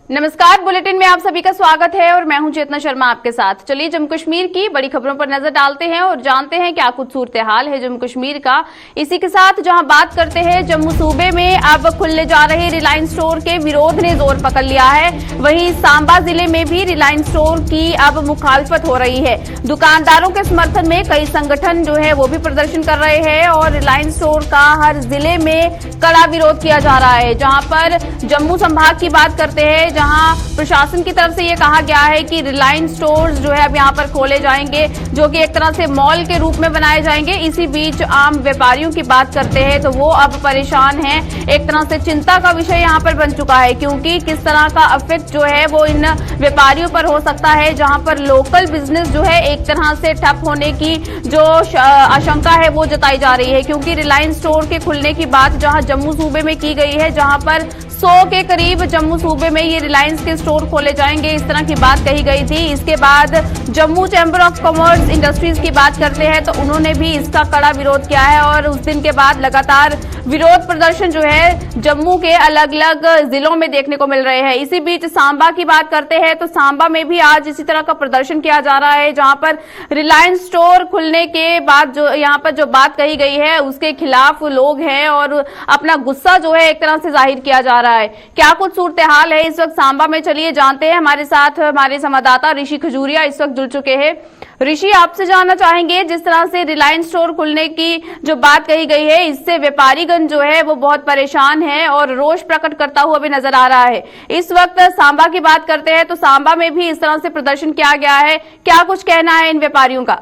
नमस्कार, बुलेटिन में आप सभी का स्वागत है और मैं हूं चेतना शर्मा आपके साथ। चलिए जम्मू कश्मीर की बड़ी खबरों पर नजर डालते हैं और जानते हैं क्या कुछ सूरत हाल है जम्मू कश्मीर का। इसी के साथ जहां बात करते हैं, जम्मू सूबे में अब खुलने जा रहे रिलायंस स्टोर के विरोध ने जोर पकड़ लिया है। वहीं सांबा जिले में भी रिलायंस स्टोर की अब मुखालफत हो रही है। दुकानदारों के समर्थन में कई संगठन जो है वो भी प्रदर्शन कर रहे हैं और रिलायंस स्टोर का हर जिले में कड़ा विरोध किया जा रहा है। जहां पर जम्मू संभाग की बात करते हैं, जहां प्रशासन की तरफ से ये कहा गया है कि रिलायंस स्टोर्स जो है अब यहां पर खोले जाएंगे, जो कि एक तरह से मॉल के रूप में बनाए जाएंगे। इसी बीच आम व्यापारियों की बात करते हैं तो वो अब परेशान हैं। एक तरह से चिंता का विषय यहां पर बन चुका है, क्योंकि किस तरह का इफेक्ट जो है वो इन व्यापारियों पर हो सकता है, जहां पर लोकल बिजनेस जो है एक तरह से ठप होने की जो आशंका है वो जताई जा रही है। क्योंकि रिलायंस स्टोर के खुलने की बात जहां जम्मू सूबे में की गई है, जहां पर 100 के करीब जम्मू सूबे में ये रिलायंस के स्टोर खोले जाएंगे, इस तरह की बात कही गई थी। इसके बाद Jammu chamber of commerce industries की बात करते हैं तो उन्होंने भी इसका कड़ा विरोध किया है और उस दिन के बाद लगातार विरोध प्रदर्शन जो है जम्मू के अलग अलग जिलों में देखने को मिल रहे हैं। इसी बीच सांबा की बात करते हैं तो सांबा में भी आज इसी तरह का प्रदर्शन किया जा रहा है, जहां पर रिलायंस स्टोर खुलने के बाद जो यहाँ पर जो बात कही गई है उसके खिलाफ लोग हैं और अपना गुस्सा जो है एक तरह से जाहिर किया जा रहा है। क्या कुछ सूरत हाल है इस वक्त सांबा में, चलिए जानते हैं। हमारे साथ हमारे संवाददाता ऋषि खजूरिया इस वक्त जुड़ चुके हैं। ऋषि, आपसे जानना चाहेंगे, जिस तरह से रिलायंस स्टोर खुलने की जो बात कही गई है, इससे व्यापारीगण जो है वो बहुत परेशान है और रोष प्रकट करता हुआ भी नजर आ रहा है। इस वक्त सांबा की बात करते हैं तो सांबा में भी इस तरह से प्रदर्शन किया गया है, क्या कुछ कहना है इन व्यापारियों का?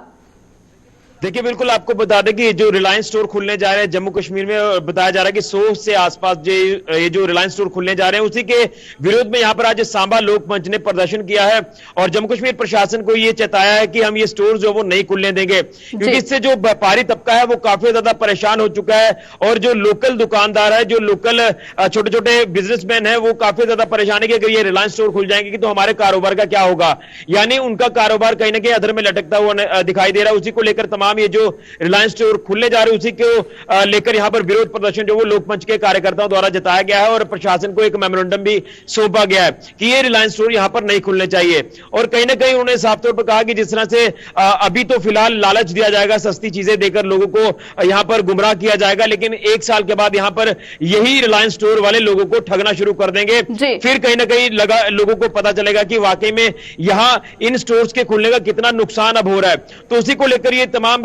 देखिए, बिल्कुल आपको बता दें कि जो रिलायंस स्टोर खुलने जा रहे हैं जम्मू कश्मीर में, बताया जा रहा है कि 100 से आसपास ये जो रिलायंस स्टोर खुलने जा रहे हैं, उसी के विरोध में यहां पर आज सांबा लोक मंच ने प्रदर्शन किया है और जम्मू कश्मीर प्रशासन को ये चेताया है कि हम ये स्टोर जो वो नहीं खुलने देंगे, क्योंकि इससे जो व्यापारी तबका है वो काफी ज्यादा परेशान हो चुका है और जो लोकल दुकानदार है, जो लोकल छोटे छोटे बिजनेसमैन है, वो काफी ज्यादा परेशान है कि अगर ये रिलायंस स्टोर खुल जाएंगे तो हमारे कारोबार का क्या होगा। यानी उनका कारोबार कहीं ना कहीं अधर में लटकता हुआ दिखाई दे रहा है। उसी को लेकर तमाम ये जो रिलायंस स्टोर खुलने जा रहे हैं उसी को लेकर यहां पर विरोध प्रदर्शन जो वो लोकमंच के कार्यकर्ताओं द्वारा जताया गया है और प्रशासन को एक मेमोरेंडम भी सौंपा गया है कि ये रिलायंस स्टोर यहां पर नहीं खुलने चाहिए। और कहीं ना कहीं उन्होंने साफ तौर पर कहा कि जिस तरह से अभी तो फिलहाल लालच दिया जाएगा, सस्ती चीजें देकर लोगों को यहां पर गुमराह किया जाएगा, लेकिन 1 साल के बाद यहां पर यही रिलायंस स्टोर वाले लोगों को ठगना शुरू कर देंगे। फिर कहीं ना कहीं लोगों को पता चलेगा कि वाकई में यहां इन स्टोर्स के खुलने का कितना नुकसान अब हो रहा है। तो उसी को लेकर ये तमाम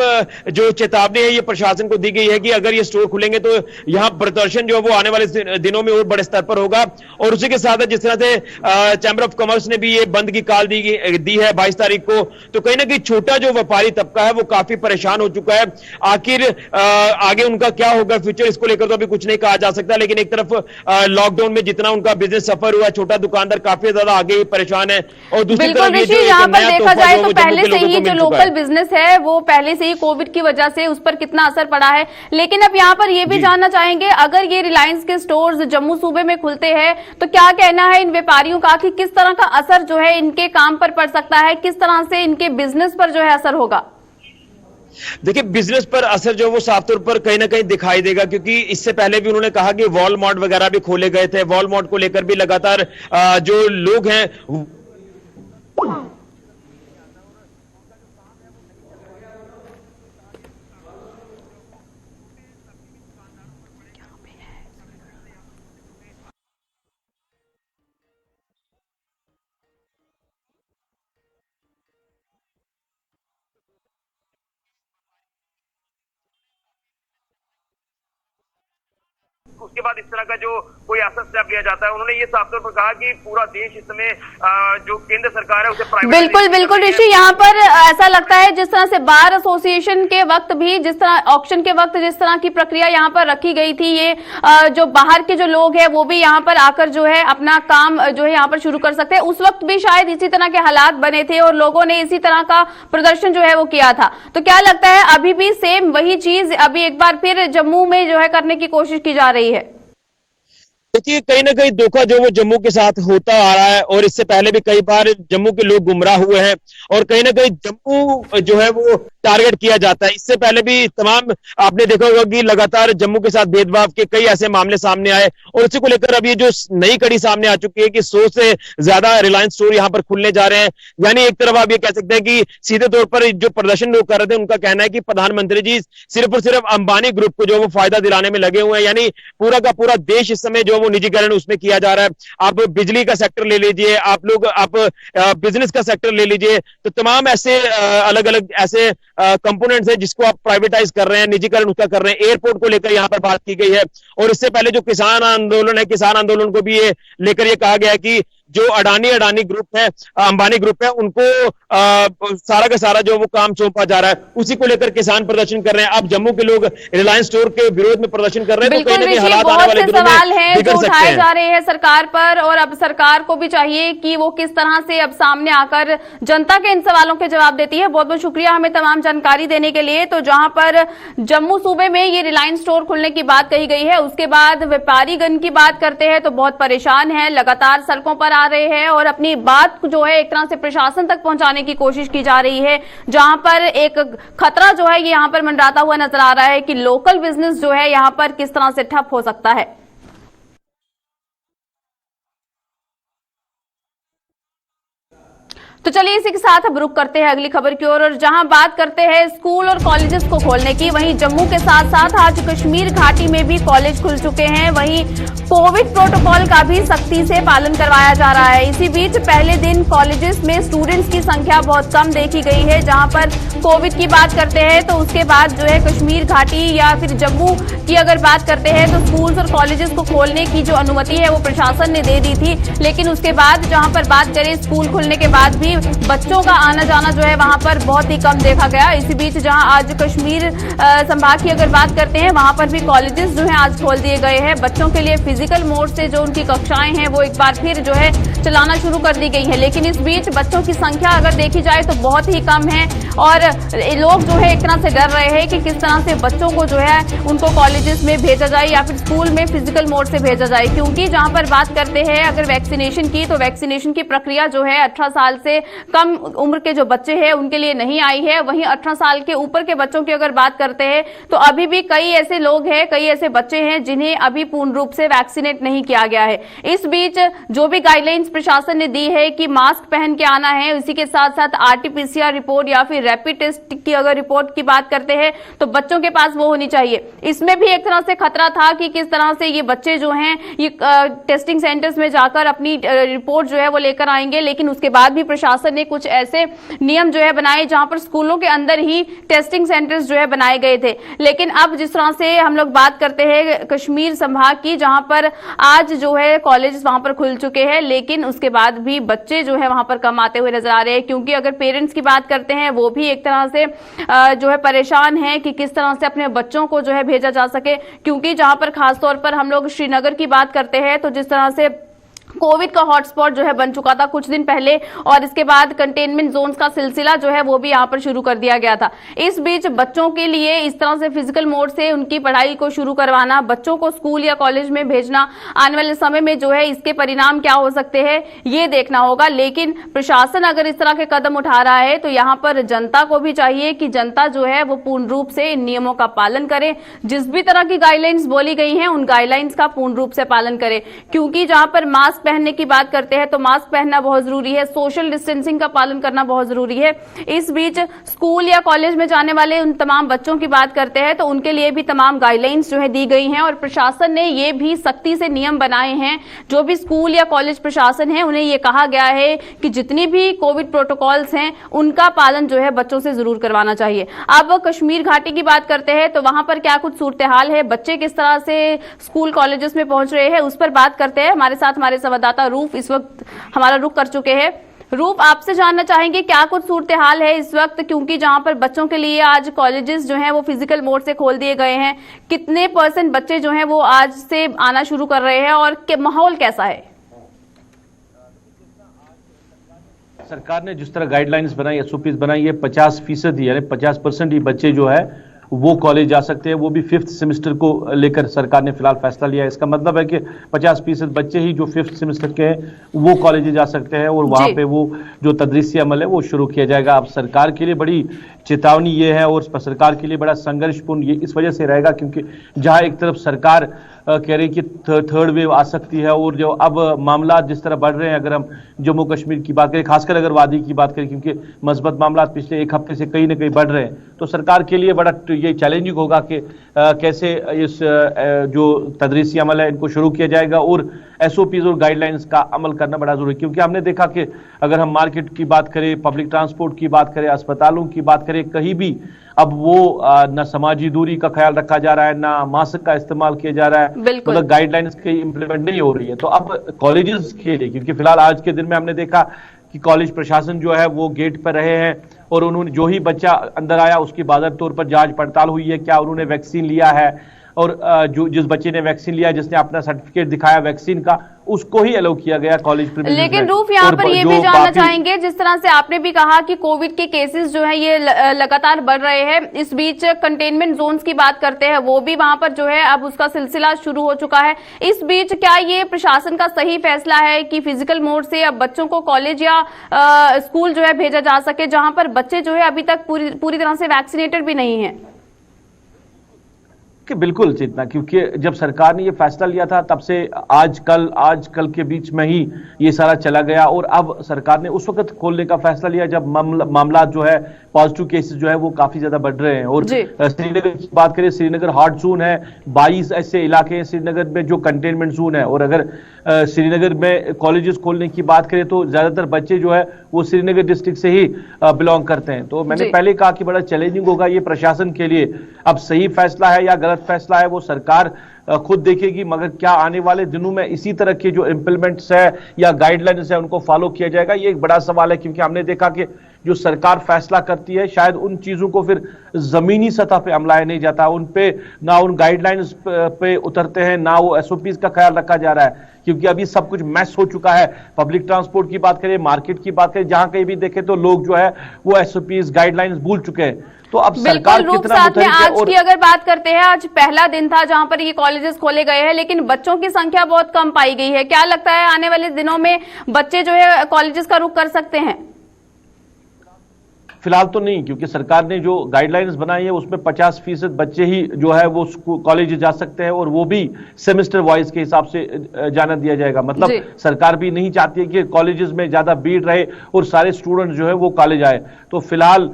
जो चेतावनी है ये प्रशासन को दी गई है कि अगर ये स्टोर खुलेंगे तो यहां प्रदर्शन जो वो आने वाले दिनों में और बड़े स्तर पर होगा। और उसी के साथ जिस तरह से चैंबर ऑफ कॉमर्स ने भी ये बंद की कॉल दी है 22 तारीख को, तो कहीं ना कहीं छोटा जो व्यापारी तबका है वो काफी परेशान हो चुका है। आखिर आगे उनका क्या होगा फ्यूचर, इसको लेकर तो अभी कुछ नहीं कहा जा सकता, लेकिन एक तरफ लॉकडाउन में जितना उनका बिजनेस सफर हुआ, छोटा दुकानदार काफी ज्यादा आगे ही परेशान है और दूसरी तरफ यहाँ पर देखा जाए तो पहले से ही जो लोकल बिजनेस है वो पहले से ही कोविड की वजह से उस पर कितना असर पड़ा है। लेकिन अब यहाँ पर ये भी जानना चाहेंगे, अगर ये रिलायंस के स्टोर्स जम्मू सूबे में खुलते हैं तो क्या कहना है इन व्यापारियों का कि किस तरह का असर जो है इनके काम पर पड़ सकता है, किस तरह से इनके बिजनेस पर जो है असर होगा? देखिए, बिजनेस पर असर जो वो साफ तौर पर कहीं ना कहीं दिखाई देगा, क्योंकि इससे पहले भी उन्होंने कहा कि वॉलमार्ट वगैरह भी खोले गए थे। वॉलमार्ट को लेकर भी लगातार जो लोग हैं उसके बाद इस तरह का जो कोई ऐसा स्टेप लिया जाता है। उन्होंने ये साफ तौर पर कहा कि पूरा देश इसमें जो केंद्र सरकार है उसे प्राइवेट। बिल्कुल ऋषि, यहाँ पर ऐसा लगता है जिस तरह से बार एसोसिएशन के वक्त भी, जिस तरह ऑक्शन के वक्त जिस तरह की प्रक्रिया यहाँ पर रखी गई थी, ये जो बाहर के जो लोग हैं वो भी यहाँ पर आकर जो है अपना काम जो है यहाँ पर शुरू कर सकते हैं। उस वक्त भी शायद इसी तरह के हालात बने थे और लोगों ने इसी तरह का प्रदर्शन जो है वो किया था। तो क्या लगता है अभी भी सेम वही चीज अभी एक बार फिर जम्मू में जो है करने की कोशिश की जा रही है? देखिए कहीं ना कहीं धोखा जो वो जम्मू के साथ होता आ रहा है, और इससे पहले भी कई बार जम्मू के लोग गुमराह हुए हैं, और कहीं ना कहीं जम्मू जो है वो टारगेट किया जाता है। इससे पहले भी तमाम आपने देखा होगा कि लगातार जम्मू के साथ भेदभाव के कई ऐसे मामले सामने आए, और उसी को लेकर अब ये जो नई कड़ी सामने आ चुकी है कि 100 से ज्यादा रिलायंस स्टोर यहां पर खुलने जा रहे हैं। यानी एक तरफ आप ये कह सकते हैं कि सीधे तौर पर जो प्रदर्शन लोग कर रहे थे उनका कहना है कि प्रधानमंत्री जी सिर्फ और सिर्फ अंबानी ग्रुप को जो वो फायदा दिलाने में लगे हुए हैं, यानी पूरा का पूरा देश इस समय जो वो निजीकरण उसमें किया जा रहा है। आप बिजली का सेक्टर ले लीजिए, आप बिजनेस का सेक्टर ले लीजिए, तो तमाम ऐसे अलग अलग ऐसे कंपोनेंट्स है जिसको आप प्राइवेटाइज कर रहे हैं, निजीकरण उसका कर रहे हैं। एयरपोर्ट को लेकर यहां पर बात की गई है, और इससे पहले जो किसान आंदोलन है, किसान आंदोलन को भी ये लेकर ये कहा गया है कि जो अडानी ग्रुप है, अंबानी ग्रुप है, उनको सारा का सारा जो वो काम सौंपा जा रहा है, उसी को लेकर किसान प्रदर्शन कर रहे हैं। अब जम्मू के लोग रिलायंस स्टोर के विरोध में प्रदर्शन कर रहे हैं, तो कहीं ना कहीं हालात आने वाले दिनों सवाल में हैं बिगड़ जो सकते उठाए हैं जा रहे हैं सरकार पर, और अब सरकार को भी चाहिए कि वो किस तरह से अब सामने आकर जनता के इन सवालों के जवाब देती है। बहुत बहुत शुक्रिया हमें तमाम जानकारी देने के लिए। तो जहां पर जम्मू सूबे में ये रिलायंस स्टोर खुलने की बात कही गई है, उसके बाद व्यापारीगण की बात करते हैं तो बहुत परेशान है, लगातार सड़कों पर आ रहे हैं और अपनी बात जो है एक तरह से प्रशासन तक पहुंचाने की कोशिश की जा रही है, जहां पर एक खतरा जो है ये यहां पर मंडराता हुआ नजर आ रहा है कि लोकल बिजनेस जो है यहां पर किस तरह से ठप हो सकता है। तो चलिए इसी के साथ अब रुक करते हैं अगली खबर की ओर, और जहां बात करते हैं स्कूल और कॉलेजेस को खोलने की, वहीं जम्मू के साथ साथ आज कश्मीर घाटी में भी कॉलेज खुल चुके हैं। वहीं कोविड प्रोटोकॉल का भी सख्ती से पालन करवाया जा रहा है। इसी बीच पहले दिन कॉलेजेस में स्टूडेंट्स की संख्या बहुत कम देखी गई है। जहां पर कोविड की बात करते हैं तो उसके बाद जो है कश्मीर घाटी या फिर जम्मू की अगर बात करते हैं तो स्कूल्स और कॉलेजेस को खोलने की जो अनुमति है वो प्रशासन ने दे दी थी, लेकिन उसके बाद जहां पर बात करें स्कूल खुलने के बाद भी बच्चों का आना जाना जो है वहां पर बहुत ही कम देखा गया। इसी बीच जहां आज कश्मीर संभाग की अगर बात करते हैं वहां पर भी कॉलेजेस जो है आज खोल दिए गए हैं। बच्चों के लिए फिजिकल मोड से जो उनकी कक्षाएं हैं वो एक बार फिर जो है चलाना शुरू कर दी गई है, लेकिन इस बीच बच्चों की संख्या अगर देखी जाए तो बहुत ही कम है, और लोग जो है एक तरह से डर रहे हैं कि किस तरह से बच्चों को जो है उनको कॉलेजेस में भेजा जाए या फिर स्कूल में फिजिकल मोड से भेजा जाए। क्योंकि जहां पर बात करते हैं अगर वैक्सीनेशन की, तो वैक्सीनेशन की प्रक्रिया जो है 18 साल से कम उम्र के जो बच्चे हैं उनके लिए नहीं आई है। वहीं 18 साल के ऊपर के बच्चों की अगर बात करते हैं तो अभी भी कई ऐसे लोग हैं, कई ऐसे बच्चे हैं जिन्हें अभी पूर्ण रूप से वैक्सीनेट नहीं किया गया है। इस बीच जो भी गाइडलाइंस प्रशासन ने दी है कि मास्क पहन के आना है, इसी के साथ साथ आरटीपीसीआर रिपोर्ट या फिर रैपिड टेस्ट की अगर रिपोर्ट की बात करते हैं तो बच्चों के पास वो होनी चाहिए। इसमें भी एक तरह से खतरा था कि किस तरह से ये बच्चे जो हैं ये टेस्टिंग सेंटर्स में जाकर अपनी रिपोर्ट जो है वो लेकर आएंगे, लेकिन उसके बाद भी प्रशासन ने कुछ ऐसे नियम जो है बनाए जहां पर स्कूलों के अंदर ही टेस्टिंग सेंटर्स जो है बनाए गए थे। लेकिन अब जिस तरह से हम लोग बात करते हैं कश्मीर संभाग की, जहां पर आज जो है कॉलेज वहां पर खुल चुके हैं, लेकिन उसके बाद भी बच्चे जो है वहां पर कम आते हुए नजर आ रहे हैं। क्योंकि अगर पेरेंट्स की बात करते हैं वो भी एक तरह से जो है परेशान है कि किस तरह से अपने बच्चों को जो है भेजा जा सके। क्योंकि जहां पर खासतौर पर हम लोग श्रीनगर की बात करते हैं तो जिस तरह से कोविड का हॉटस्पॉट जो है बन चुका था कुछ दिन पहले, और इसके बाद कंटेनमेंट जोन्स का सिलसिला जो है वो भी यहां पर शुरू कर दिया गया था। इस बीच बच्चों के लिए इस तरह से फिजिकल मोड से उनकी पढ़ाई को शुरू करवाना, बच्चों को स्कूल या कॉलेज में भेजना, आने वाले समय में जो है इसके परिणाम क्या हो सकते हैं ये देखना होगा। लेकिन प्रशासन अगर इस तरह के कदम उठा रहा है तो यहाँ पर जनता को भी चाहिए कि जनता जो है वो पूर्ण रूप से इन नियमों का पालन करे। जिस भी तरह की गाइडलाइंस बोली गई हैं उन गाइडलाइंस का पूर्ण रूप से पालन करे। क्योंकि जहां पर मास्क पहनने की बात करते हैं तो मास्क पहनना बहुत जरूरी है, सोशल डिस्टेंसिंग का पालन करना बहुत जरूरी है। इस बीच स्कूल या कॉलेज में जाने वाले उन तमाम बच्चों की बात करते हैं तो उनके लिए भी तमाम गाइडलाइंस जो है दी गई हैं, और प्रशासन ने ये भी सख्ती से नियम बनाए हैं। जो भी स्कूल या कॉलेज प्रशासन है उन्हें ये कहा गया है कि जितनी भी कोविड प्रोटोकॉल्स हैं उनका पालन जो है बच्चों से जरूर करवाना चाहिए। अब कश्मीर घाटी की बात करते हैं तो वहां पर क्या कुछ सूरत हाल है, बच्चे किस तरह से स्कूल कॉलेजेस में पहुंच रहे हैं, उस पर बात करते हैं। हमारे साथ हमारे संवाददाता रूप इस वक्त हमारा रुख कर चुके हैं। रूप, आपसे जानना चाहेंगे क्या कुछ सूरत हाल है इस वक्त, क्योंकि जहां पर बच्चों के लिए आज कॉलेजेस जो हैं वो फिजिकल मोड से खोल दिए गए हैं, कितने % बच्चे जो हैं वो आज से आना शुरू कर रहे हैं और माहौल कैसा है? सरकार ने जिस तरह गाइडलाइंस बनाई, एसओपीज बनाई है 50% यानी 50% ही बच्चे जो है वो कॉलेज जा सकते हैं, वो भी 5th सेमेस्टर को लेकर सरकार ने फिलहाल फैसला लिया है। इसका मतलब है कि 50% बच्चे ही जो 5th सेमेस्टर के हैं वो कॉलेज जा सकते हैं और वहां पे वो जो तदरीसी अमल है वो शुरू किया जाएगा। अब सरकार के लिए बड़ी चेतावनी ये है और सरकार के लिए बड़ा संघर्षपूर्ण ये इस वजह से रहेगा क्योंकि जहां एक तरफ सरकार कह रही कि थर्ड वेव आ सकती है और जो अब मामला जिस तरह बढ़ रहे हैं, अगर हम जम्मू कश्मीर की बात करें, खासकर अगर वादी की बात करें, क्योंकि मस्बत मामला पिछले एक हफ्ते से कहीं ना कहीं बढ़ रहे हैं, तो सरकार के लिए बड़ा ये चैलेंजिंग होगा कि कैसे इस जो तदरीसी अमल है इनको शुरू किया जाएगा और SOPs और गाइडलाइंस का अमल करना बड़ा जरूरी है। क्योंकि हमने देखा कि अगर हम मार्केट की बात करें, पब्लिक ट्रांसपोर्ट की बात करें, अस्पतालों की बात करें, कहीं भी अब वो न समाजी दूरी का ख्याल रखा जा रहा है, ना मास्क का इस्तेमाल किया जा रहा है, मतलब गाइडलाइंस की इंप्लीमेंट नहीं हो रही है। तो अब कॉलेजेस के लिए, क्योंकि फिलहाल आज के दिन में हमने देखा कि कॉलेज प्रशासन जो है वो गेट पर रहे हैं और उन्होंने जो ही बच्चा अंदर आया उसकी बाकायदा तौर पर जांच पड़ताल हुई है, क्या उन्होंने वैक्सीन लिया है, और जो जिस बच्चे ने वैक्सीन लिया, जिसने अपना सर्टिफिकेट दिखाया वैक्सीन का, उसको ही अलाउ किया गया कॉलेज में। लेकिन रूफ यहाँ पर ये भी जानना चाहेंगे, जिस तरह से आपने भी कहा कि कोविड के केसेस जो है ये लगातार बढ़ रहे हैं, इस बीच कंटेनमेंट जोन्स की बात करते हैं, वो भी वहां पर जो है अब उसका सिलसिला शुरू हो चुका है। इस बीच क्या ये प्रशासन का सही फैसला है कि फिजिकल मोड से अब बच्चों को कॉलेज या स्कूल जो है भेजा जा सके, जहां पर बच्चे जो है अभी तक पूरी तरह से वैक्सीनेटेड भी नहीं है? कि बिल्कुल चेतना, क्योंकि जब सरकार ने ये फैसला लिया था तब से आजकल के बीच में ही ये सारा चला गया और अब सरकार ने उस वक्त खोलने का फैसला लिया जब मामला जो है पॉजिटिव केसेस जो है वो काफी ज्यादा बढ़ रहे हैं। और श्रीनगर की बात करें, श्रीनगर हॉट जोन है, 22 ऐसे इलाके हैं श्रीनगर में जो कंटेनमेंट जोन है। और अगर श्रीनगर में कॉलेजेस खोलने की बात करें तो ज्यादातर बच्चे जो है वो श्रीनगर डिस्ट्रिक्ट से ही बिलोंग करते हैं। तो मैंने पहले कहा कि बड़ा चैलेंजिंग होगा ये प्रशासन के लिए। अब सही फैसला है या गलत फैसला है वो सरकार खुद देखेगी, मगर क्या आने वाले दिनों में इसी तरह के जो इंप्लीमेंट्स है या गाइडलाइंस है उनको फॉलो किया जाएगा, ये एक बड़ा सवाल है। क्योंकि हमने देखा कि जो सरकार फैसला करती है शायद उन चीजों को फिर जमीनी सतह पे अमलाया नहीं जाता, उन पे ना उन गाइडलाइंस पे उतरते हैं, ना वो SOPs का ख्याल रखा जा रहा है। क्योंकि अभी सब कुछ मैस हो चुका है। पब्लिक ट्रांसपोर्ट की बात करें, मार्केट की बात करें, जहां कहीं भी देखें तो लोग जो है वो SOPs गाइडलाइंस भूल चुके हैं। तो अब सरकार कितना साथ में आज की अगर बात करते हैं, आज पहला दिन था जहां पर ये कॉलेजेस खोले गए हैं, लेकिन बच्चों की संख्या बहुत कम पाई गई है। क्या लगता है आने वाले दिनों में बच्चे जो है कॉलेजेस का रुख कर सकते हैं? फिलहाल तो नहीं, क्योंकि सरकार ने जो गाइडलाइंस बनाई है उसमें 50% बच्चे ही जो है वो कॉलेज जा सकते हैं और वो भी सेमेस्टर वाइज के हिसाब से जाना दिया जाएगा। मतलब सरकार भी नहीं चाहती है कि कॉलेजेस में ज्यादा भीड़ रहे और सारे स्टूडेंट जो है वो कॉलेज आए। तो फिलहाल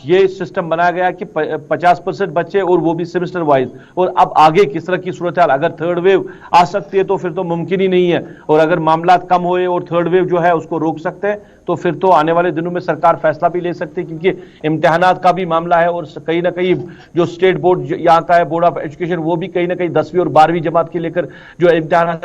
ये सिस्टम बनाया गया कि 50% बच्चे और वो भी सेमेस्टर वाइज। और अब आगे किस तरह की सूरत हाल, अगर थर्ड वेव आ सकती है तो फिर तो मुमकिन ही नहीं है, और अगर मामला कम हुए और थर्ड वेव जो है उसको रोक सकते हैं तो फिर तो आने वाले दिनों में सरकार फैसला भी ले सकती है। क्योंकि इम्तिहानात का भी मामला है और कहीं ना कहीं जो स्टेट बोर्ड यहाँ का है, बोर्ड ऑफ एजुकेशन, वो भी कहीं ना कहीं 10वीं और 12वीं जमात के लेकर जो इम्तिहान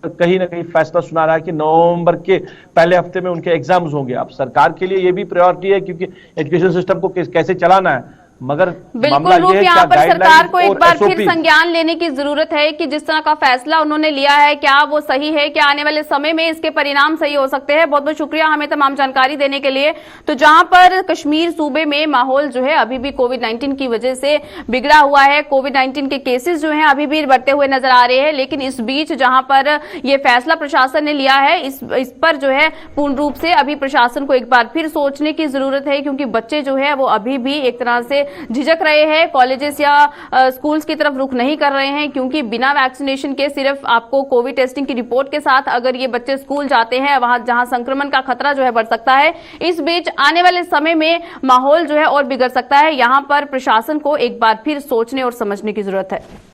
कहीं ना कहीं फैसला सुना रहा है कि नवंबर के पहले हफ्ते में उनके एग्जाम्स होंगे। अब सरकार के लिए ये भी प्रायोरिटी है क्योंकि एजुकेशन सिस्टम को कैसे चलाना है, मगर बिल्कुल रूप यहाँ पर सरकार को एक बार फिर संज्ञान लेने की जरूरत है कि जिस तरह का फैसला उन्होंने लिया है क्या वो सही है, क्या आने वाले समय में इसके परिणाम सही हो सकते हैं। बहुत बहुत शुक्रिया हमें तमाम जानकारी देने के लिए। तो जहां पर कश्मीर सूबे में माहौल जो है अभी भी कोविड-19 की वजह से बिगड़ा हुआ है, कोविड-19 के केसेस जो है अभी भी बढ़ते हुए नजर आ रहे हैं, लेकिन इस बीच जहां पर यह फैसला प्रशासन ने लिया है इस पर जो है पूर्ण रूप से अभी प्रशासन को एक बार फिर सोचने की जरूरत है, क्योंकि बच्चे जो है वो अभी भी एक तरह से झिझक रहे हैं, कॉलेजेस या स्कूल्स की तरफ रुख नहीं कर रहे हैं, क्योंकि बिना वैक्सीनेशन के सिर्फ आपको कोविड टेस्टिंग की रिपोर्ट के साथ अगर ये बच्चे स्कूल जाते हैं वहां जहां संक्रमण का खतरा जो है बढ़ सकता है। इस बीच आने वाले समय में माहौल जो है और बिगड़ सकता है। यहां पर प्रशासन को एक बार फिर सोचने और समझने की जरूरत है।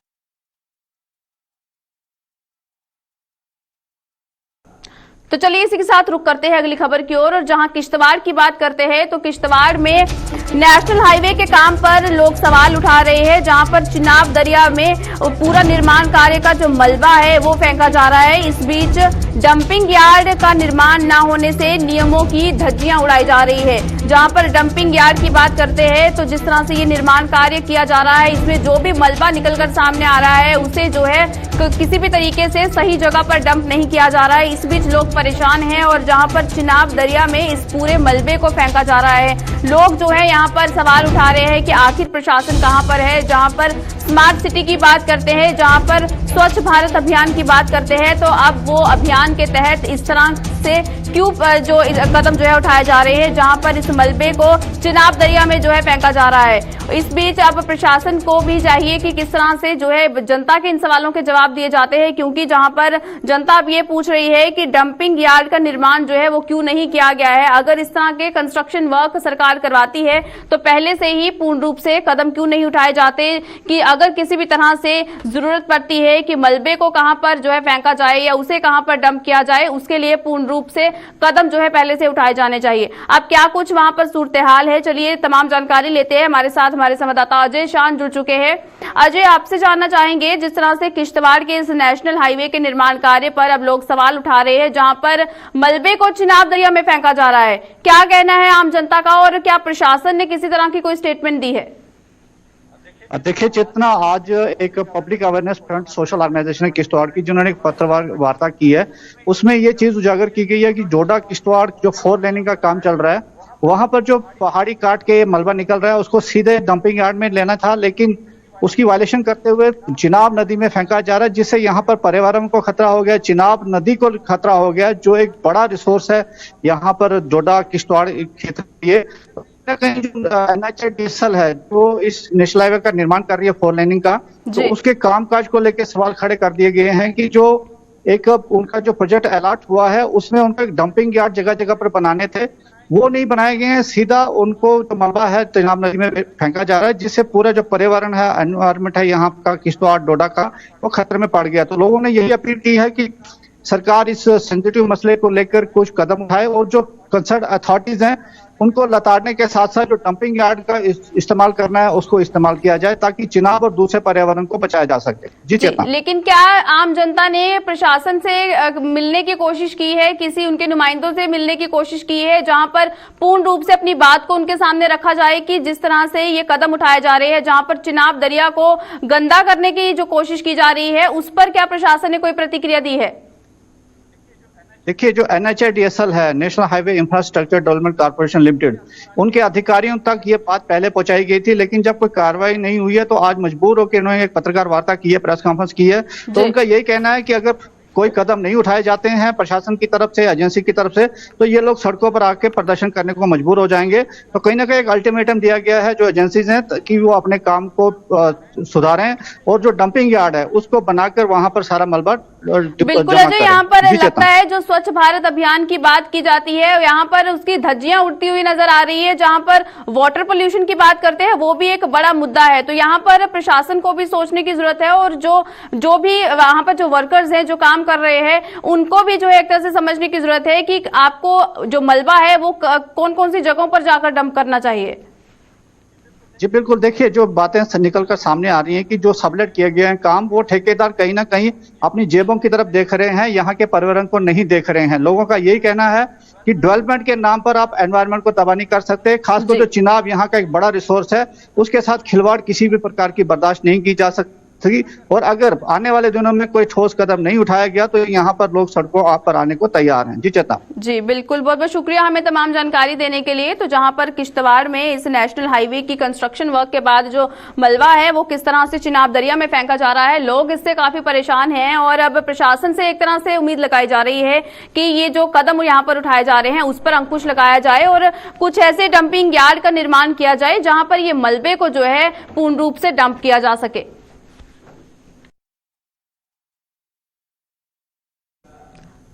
तो चलिए इसी के साथ रुक करते हैं अगली खबर की ओर और जहां किश्तवाड़ की बात करते हैं तो किश्तवाड़ में नेशनल हाईवे के काम पर लोग सवाल उठा रहे हैं, जहां पर चिनाब दरिया में पूरा निर्माण कार्य का जो मलबा है वो फेंका जा रहा है। इस बीच डंपिंग यार्ड का निर्माण न होने से नियमों की धज्जियां उड़ाई जा रही है। जहां पर डंपिंग यार्ड की बात करते हैं तो जिस तरह से ये निर्माण कार्य किया जा रहा है, इसमें जो भी मलबा निकलकर सामने आ रहा है उसे जो है किसी भी तरीके से सही जगह पर डंप नहीं किया जा रहा है। इस बीच लोग परेशान हैं और जहां पर चिनाब दरिया में इस पूरे मलबे को फेंका जा रहा है। लोग जो है यहां पर सवाल उठा रहे हैं कि आखिर प्रशासन कहां पर है। जहां पर स्मार्ट सिटी की बात करते हैं, जहां पर स्वच्छ भारत अभियान की बात करते हैं, तो अब वो अभियान के तहत इस तरह से क्यों जो कदम जो है उठाए जा रहे हैं, जहां पर इस मलबे को चिनाब दरिया में जो है फेंका जा रहा है। इस बीच अब प्रशासन को भी चाहिए कि किस तरह से जो है जनता के इन सवालों के जवाब दिए जाते हैं, क्योंकि जहां पर जनता अब ये पूछ रही है कि डंपिंग यार्ड का निर्माण जो है वो क्यों नहीं किया गया है। अगर इस तरह के कंस्ट्रक्शन वर्क सरकार करवाती है तो पहले से ही पूर्ण रूप से कदम क्यों नहीं उठाए जाते कि अगर किसी भी तरह से जरूरत पड़ती है कि मलबे को कहां पर जो है फेंका जाए या उसे कहां पर डंप किया जाए, उसके लिए पूर्ण रूप से कदम जो है पहले से उठाए जाने चाहिए। अब क्या कुछ वहां पर सूरत हाल है, चलिए तमाम जानकारी लेते हैं। हमारे साथ हमारे संवाददाता अजय शान जुड़ चुके हैं। अजय, आपसे जानना चाहेंगे, जिस तरह से किश्तवाड़ के इस नेशनल हाईवे के निर्माण कार्य पर अब लोग सवाल उठा रहे हैं, जहां पर मलबे को चिनाब दरिया में फेंका जा रहा है, क्या कहना है आम जनता का और क्या प्रशासन ने किसी तरह की कोई स्टेटमेंट दी है? देखिए चेतना, आज एक public awareness front social organisation है किश्तवाड़ की, जिन्होंने एक पत्रकार वार्ता की है। उसमें ये चीज उजागर की गई है कि जोडा किश्तवाड़ जो 4 लेनिंग का काम चल रहा है, वहां पर जो पहाड़ी काट के मलबा निकल रहा है उसको सीधे डंपिंग यार्ड में लेना था, लेकिन उसकी वायलेशन करते हुए चिनाब नदी में फेंका जा रहा है, जिससे यहाँ पर पर्यावरण को खतरा हो गया, चिनाब नदी को खतरा हो गया, जो एक बड़ा रिसोर्स है यहाँ पर जोडा किश्तवाड़ क्षेत्र के। कहीं जो NHAIDSL है जो इस नेशनल हाईवे का निर्माण कर रही है 4 लेनिंग का, तो उसके कामकाज को लेकर सवाल खड़े कर दिए गए हैं कि जो एक उनका जो प्रोजेक्ट अलॉट हुआ है उसमें उनका एक डंपिंग यार्ड जगह जगह पर बनाने थे, वो नहीं बनाए गए हैं। सीधा उनको जो मलबा है चिनाब नदी में फेंका जा रहा है, जिससे पूरा जो पर्यावरण है, एनवायरमेंट है यहाँ का किश्तवाड़ डोडा का, वो खतरे में पड़ गया। तो लोगों ने यही अपील की है कि सरकार इस सेंसिटिव मसले को लेकर कुछ कदम उठाए और जो कंसर्न अथॉरिटीज हैं उनको लताड़ने के साथ साथ जो डंपिंग यार्ड का इस्तेमाल करना है उसको इस्तेमाल किया जाए, ताकि चिनाब और दूसरे पर्यावरण को बचाया जा सके। जी चेतना। लेकिन क्या आम जनता ने प्रशासन से मिलने की कोशिश की है, किसी उनके नुमाइंदों से मिलने की कोशिश की है, जहां पर पूर्ण रूप से अपनी बात को उनके सामने रखा जाए कि जिस तरह से ये कदम उठाए जा रहे हैं, जहां पर चिनाब दरिया को गंदा करने की जो कोशिश की जा रही है, उस पर क्या प्रशासन ने कोई प्रतिक्रिया दी है? देखिए, जो NHAIDSL है, national highway infrastructure development corporation limited, उनके अधिकारियों तक ये बात पहले पहुंचाई गई थी, लेकिन जब कोई कार्रवाई नहीं हुई है तो आज मजबूर होकर उन्होंने एक पत्रकार वार्ता की है, प्रेस कॉन्फ्रेंस की है। तो उनका यही कहना है कि अगर कोई कदम नहीं उठाए जाते हैं प्रशासन की तरफ से, एजेंसी की तरफ से, तो ये लोग सड़कों पर आके प्रदर्शन करने को मजबूर हो जाएंगे। तो कहीं ना कहीं एक अल्टीमेटम दिया गया है जो एजेंसीज हैं कि वो अपने काम को सुधारें और जो डंपिंग यार्ड है उसको बनाकर वहां पर सारा मलबा बिल्कुल अजय, यहाँ पर लगता है जो स्वच्छ भारत अभियान की बात की जाती है, यहाँ पर उसकी धज्जियां उड़ती हुई नजर आ रही है। जहां पर वाटर पोल्यूशन की बात करते हैं वो भी एक बड़ा मुद्दा है, तो यहाँ पर प्रशासन को भी सोचने की जरूरत है और जो भी वहां पर जो वर्कर्स हैं जो काम कर रहे हैं उनको भी जो है एक तरह से समझने की जरूरत है कि आपको जो मलबा है वो कौन कौन सी जगहों पर जाकर डंप करना चाहिए। जी बिल्कुल, देखिए जो बातें निकल कर सामने आ रही हैं कि जो सबलेट किए गए हैं काम, वो ठेकेदार कहीं ना कहीं अपनी जेबों की तरफ देख रहे हैं, यहाँ के पर्यावरण को नहीं देख रहे हैं। लोगों का यही कहना है कि डेवलपमेंट के नाम पर आप एनवायरनमेंट को तबाह नहीं कर सकते। खासकर जो चिनाब यहाँ का एक बड़ा रिसोर्स है, उसके साथ खिलवाड़ किसी भी प्रकार की बर्दाश्त नहीं की जा सकती। और अगर आने वाले दिनों में कोई ठोस कदम नहीं उठाया गया तो यहाँ पर लोग सड़कों आप पर आने को तैयार हैं। जी चेता। जी बिल्कुल, बहुत बहुत शुक्रिया हमें तमाम जानकारी देने के लिए। तो जहां पर किश्तवाड़ में इस नेशनल हाईवे की कंस्ट्रक्शन वर्क के बाद जो मलबा है वो किस तरह से चिनाब दरिया में फेंका जा रहा है, लोग इससे काफी परेशान हैं और अब प्रशासन से एक तरह से उम्मीद लगाई जा रही है कि ये जो कदम यहाँ पर उठाए जा रहे हैं उस पर अंकुश लगाया जाए और कुछ ऐसे डंपिंग यार्ड का निर्माण किया जाए जहां पर ये मलबे को जो है पूर्ण रूप से डंप किया जा सके।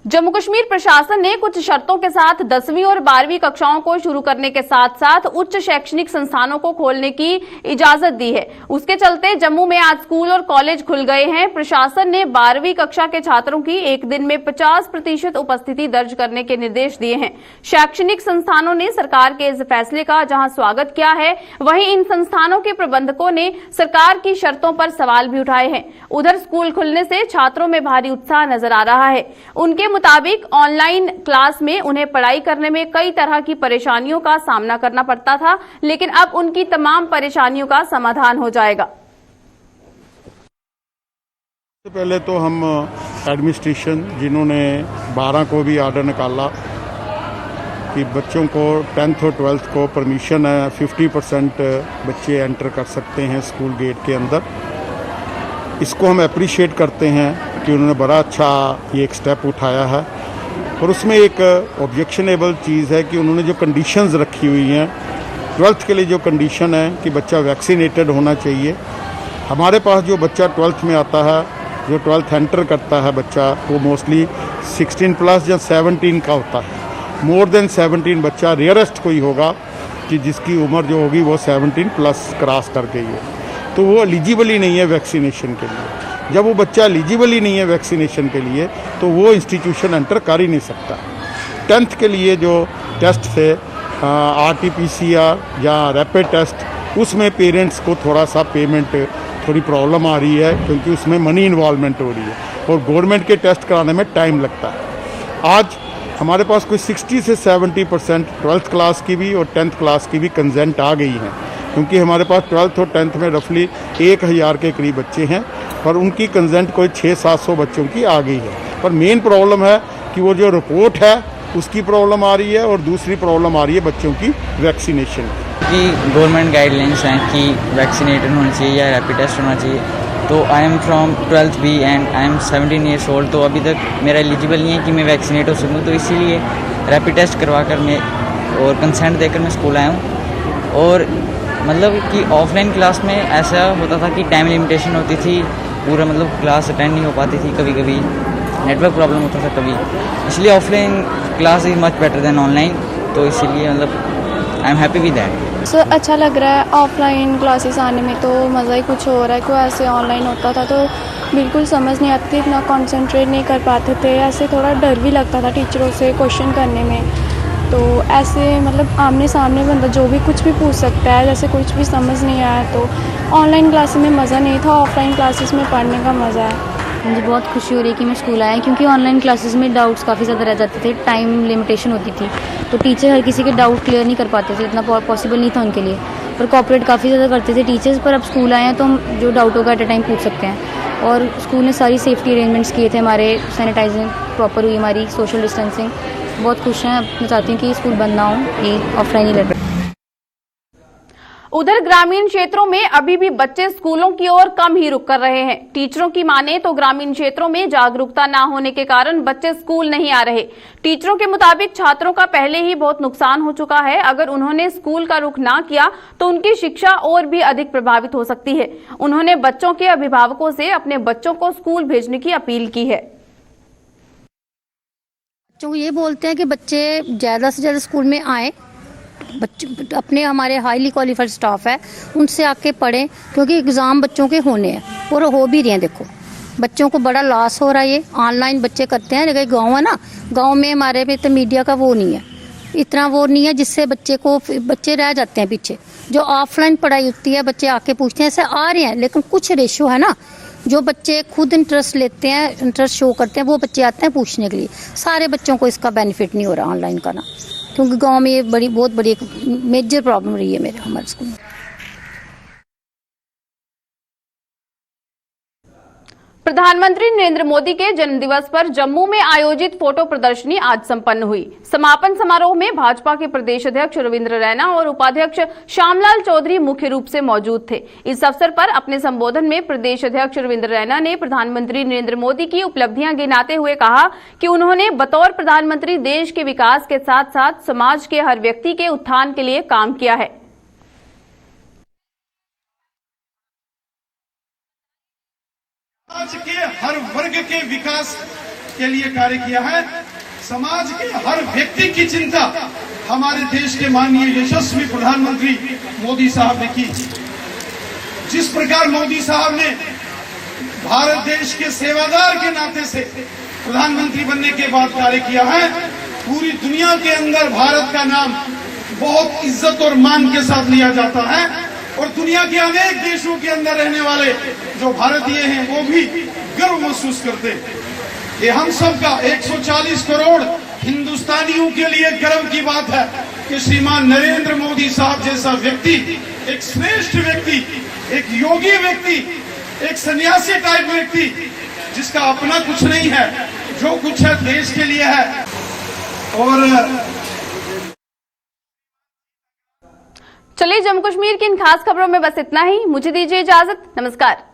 जम्मू कश्मीर प्रशासन ने कुछ शर्तों के साथ 10वीं और 12वीं कक्षाओं को शुरू करने के साथ साथ उच्च शैक्षणिक संस्थानों को खोलने की इजाजत दी है। उसके चलते जम्मू में आज स्कूल और कॉलेज खुल गए हैं। प्रशासन ने 12वीं कक्षा के छात्रों की एक दिन में 50% उपस्थिति दर्ज करने के निर्देश दिए हैं। शैक्षणिक संस्थानों ने सरकार के इस फैसले का जहां स्वागत किया है, वहीं इन संस्थानों के प्रबंधकों ने सरकार की शर्तों पर सवाल भी उठाए हैं। उधर स्कूल खुलने से छात्रों में भारी उत्साह नजर आ रहा है। उनके मुताबिक ऑनलाइन क्लास में उन्हें पढ़ाई करने में कई तरह की परेशानियों का सामना करना पड़ता था, लेकिन अब उनकी तमाम परेशानियों का समाधान हो जाएगा। सबसे पहले तो हम एडमिनिस्ट्रेशन जिन्होंने 12 को भी ऑर्डर निकाला कि बच्चों को 10th और 12th को परमिशन है, 50% बच्चे एंटर कर सकते हैं स्कूल गेट के अंदर। इसको हम अप्रिशिएट करते हैं कि उन्होंने बड़ा अच्छा ये एक स्टेप उठाया है। और उसमें एक ऑब्जेक्शनेबल चीज़ है कि उन्होंने जो कंडीशंस रखी हुई हैं 12th के लिए, जो कंडीशन है कि बच्चा वैक्सीनेटेड होना चाहिए। हमारे पास जो बच्चा 12th में आता है, जो 12th एंटर करता है बच्चा, वो मोस्टली 16+ या 17 का होता है। मोर देन 17 बच्चा रेयरेस्ट कोई होगा कि जिसकी उम्र जो होगी वो 17+ क्रॉस कर गई है, तो वो एलिजिबल ही नहीं है वैक्सीनेशन के लिए। जब वो बच्चा एलिजिबल ही नहीं है वैक्सीनेशन के लिए तो वो इंस्टीट्यूशन एंटर कर ही नहीं सकता। 10th के लिए जो टेस्ट थे RT-PCR या रैपिड टेस्ट, उसमें पेरेंट्स को थोड़ा सा पेमेंट थोड़ी प्रॉब्लम आ रही है क्योंकि उसमें मनी इन्वॉल्वमेंट हो रही है और गवर्नमेंट के टेस्ट कराने में टाइम लगता है। आज हमारे पास कोई 60 से 70% 12th क्लास की भी और 10th क्लास की भी कंसेंट आ गई हैं, क्योंकि हमारे पास 12th और 10th में रफली 1000 के करीब बच्चे हैं और उनकी कंसेंट कोई 600-700 बच्चों की आ गई है। पर मेन प्रॉब्लम है कि वो जो रिपोर्ट है उसकी प्रॉब्लम आ रही है और दूसरी प्रॉब्लम आ रही है बच्चों की वैक्सीनेशन की। गवर्नमेंट गाइडलाइंस हैं कि वैक्सीनेटेड होना चाहिए या रैपिड टेस्ट होना चाहिए। तो I am from 12th B and I am 17 years old, तो अभी तक मेरा एलिजिबल नहीं है कि मैं वैक्सीनेट हो सकूँ, तो इसीलिए रैपिड टेस्ट करवा कर मैं और कंसेंट देकर मैं स्कूल आया हूँ। और मतलब कि ऑफलाइन क्लास में ऐसा होता था कि टाइम लिमिटेशन होती थी, पूरा मतलब क्लास अटेंड नहीं हो पाती थी, कभी कभी नेटवर्क प्रॉब्लम होता था कभी, इसलिए offline class is much better than online. तो इसीलिए मतलब I am happy with that. Sir अच्छा लग रहा है ऑफलाइन क्लासेस आने में, तो मज़ा ही कुछ हो रहा है। कोई ऐसे ऑनलाइन होता था तो बिल्कुल समझ नहीं आती, इतना कंसंट्रेट नहीं कर पाते थे, ऐसे थोड़ा डर भी लगता था टीचरों से क्वेश्चन करने में। तो ऐसे मतलब आमने सामने बंदा जो भी कुछ भी पूछ सकता है, जैसे कुछ भी समझ नहीं आया तो ऑनलाइन क्लासेस में मज़ा नहीं था, ऑफलाइन क्लासेस में पढ़ने का मज़ा है। मुझे बहुत खुशी हो रही है कि मैं स्कूल आया, क्योंकि ऑनलाइन क्लासेस में डाउट्स काफ़ी ज़्यादा रह जाते थे, टाइम लिमिटेशन होती थी, तो टीचर हर किसी के डाउट क्लियर नहीं कर पाते थे, इतना पॉसिबल नहीं था उनके लिए। पर कोऑपरेट काफ़ी ज़्यादा करते थे टीचर्स। पर अब स्कूल आए हैं तो हम जो डाउट होगा एट अ टाइम पूछ सकते हैं। और स्कूल ने सारी सेफ्टी अरेंजमेंट्स किए थे, हमारे सैनिटाइजिंग प्रॉपर हुई, हमारी सोशल डिस्टेंसिंग। बहुत खुश हैं। अब मैं चाहती हूँ कि स्कूल बंद ना हो, ये ऑफलाइन ही लग। उधर ग्रामीण क्षेत्रों में अभी भी बच्चे स्कूलों की ओर कम ही रुख कर रहे हैं। टीचरों की माने तो ग्रामीण क्षेत्रों में जागरूकता न होने के कारण बच्चे स्कूल नहीं आ रहे। टीचरों के मुताबिक छात्रों का पहले ही बहुत नुकसान हो चुका है, अगर उन्होंने स्कूल का रुख ना किया तो उनकी शिक्षा और भी अधिक प्रभावित हो सकती है। उन्होंने बच्चों के अभिभावकों से अपने बच्चों को स्कूल भेजने की अपील की है। बच्चों को ये बोलते हैं कि बच्चे ज़्यादा से ज़्यादा स्कूल में आए, बच्चे अपने हमारे हाईली क्वालिफाइड स्टाफ है उनसे आके पढ़ें, क्योंकि एग्ज़ाम बच्चों के होने हैं और हो भी रहे हैं। देखो बच्चों को बड़ा लॉस हो रहा है, ये ऑनलाइन बच्चे करते हैं। लेकिन गांव है ना, गांव में हमारे में तो मीडिया का वो नहीं है, इतना वो नहीं है, जिससे बच्चे रह जाते हैं पीछे। जो ऑफलाइन पढ़ाई होती है बच्चे आके पूछते हैं, ऐसे आ रहे हैं, लेकिन कुछ रेशो है ना, जो बच्चे खुद इंटरेस्ट लेते हैं, इंटरेस्ट शो करते हैं, वो बच्चे आते हैं पूछने के लिए। सारे बच्चों को इसका बेनिफिट नहीं हो रहा ऑनलाइन का ना, क्योंकि गांव में ये बहुत बड़ी एक मेजर प्रॉब्लम रही है हमारे स्कूल में। प्रधानमंत्री नरेंद्र मोदी के जन्मदिवस पर जम्मू में आयोजित फोटो प्रदर्शनी आज संपन्न हुई। समापन समारोह में भाजपा के प्रदेश अध्यक्ष रविंद्र रैना और उपाध्यक्ष श्यामलाल चौधरी मुख्य रूप से मौजूद थे। इस अवसर पर अपने संबोधन में प्रदेश अध्यक्ष रविंद्र रैना ने प्रधानमंत्री नरेंद्र मोदी की उपलब्धियां गिनाते हुए कहा कि उन्होंने बतौर प्रधानमंत्री देश के विकास के साथ साथ समाज के हर व्यक्ति के उत्थान के लिए काम किया है। समाज के हर वर्ग के विकास के लिए कार्य किया है। समाज के हर व्यक्ति की चिंता हमारे देश के माननीय यशस्वी प्रधानमंत्री मोदी साहब ने की। जिस प्रकार मोदी साहब ने भारत देश के सेवादार के नाते से प्रधानमंत्री बनने के बाद कार्य किया है, पूरी दुनिया के अंदर भारत का नाम बहुत इज्जत और मान के साथ लिया जाता है और दुनिया के अनेक देशों के अंदर रहने वाले जो भारतीय हैं वो भी गर्व महसूस करते हैं। ये हम सबका 140 करोड़ हिंदुस्तानियों के लिए गर्व की बात है कि श्रीमान नरेंद्र मोदी साहब जैसा व्यक्ति, एक श्रेष्ठ व्यक्ति, एक योगी व्यक्ति, एक सन्यासी टाइप व्यक्ति, जिसका अपना कुछ नहीं है, जो कुछ है देश के लिए है। और चलिए, जम्मू कश्मीर की इन खास खबरों में बस इतना ही। मुझे दीजिए इजाजत। नमस्कार।